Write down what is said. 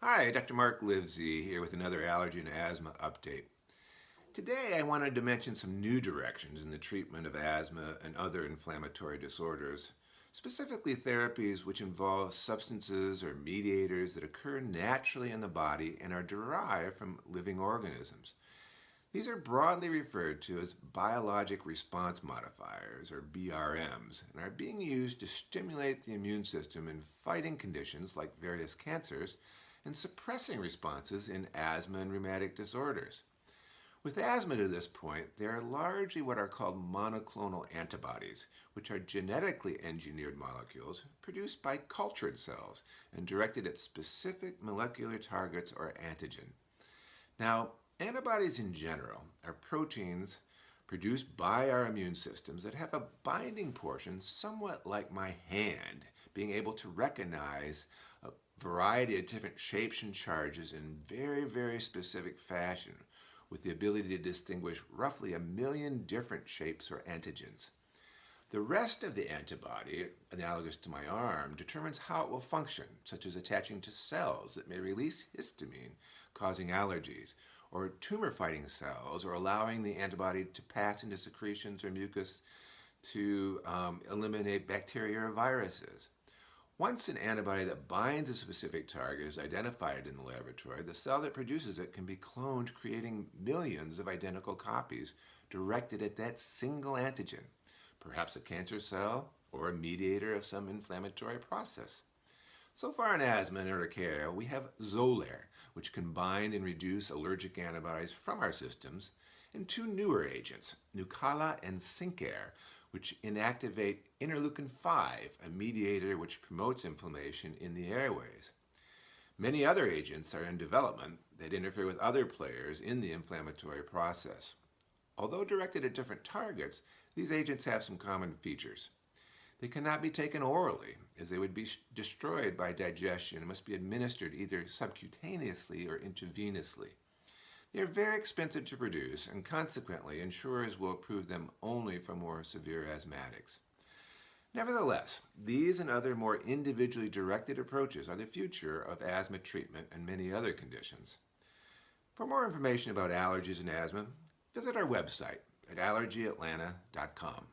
Hi, Dr. Mark Livezey here with another allergy and asthma update. Today I wanted to mention some new directions in the treatment of asthma and other inflammatory disorders, specifically therapies which involve substances or mediators that occur naturally in the body and are derived from living organisms. These are broadly referred to as biologic response modifiers, or BRMs, and are being used to stimulate the immune system in fighting conditions like various cancers and suppressing responses in asthma and rheumatic disorders. With asthma to this point, they are largely what are called monoclonal antibodies, which are genetically engineered molecules produced by cultured cells and directed at specific molecular targets or antigen. Now, antibodies in general are proteins produced by our immune systems that have a binding portion somewhat like my hand, being able to recognize a variety of different shapes and charges in very specific fashion, with the ability to distinguish roughly 1 million different shapes or antigens. The rest of the antibody, analogous to my arm, determines how it will function, such as attaching to cells that may release histamine, causing allergies, or tumor-fighting cells, or allowing the antibody to pass into secretions or mucus to eliminate bacteria or viruses. Once an antibody that binds a specific target is identified in the laboratory, the cell that produces it can be cloned, creating millions of identical copies directed at that single antigen, perhaps a cancer cell or a mediator of some inflammatory process. So far in asthma and urticaria, we have Xolair, which can bind and reduce allergic antibodies from our systems, and two newer agents, Nucala and Sincair, which inactivate interleukin-5, a mediator which promotes inflammation in the airways. Many other agents are in development that interfere with other players in the inflammatory process. Although directed at different targets, these agents have some common features. They cannot be taken orally, as they would be destroyed by digestion and must be administered either subcutaneously or intravenously. They are very expensive to produce, and consequently, insurers will approve them only for more severe asthmatics. Nevertheless, these and other more individually directed approaches are the future of asthma treatment and many other conditions. For more information about allergies and asthma, visit our website at allergyatlanta.com.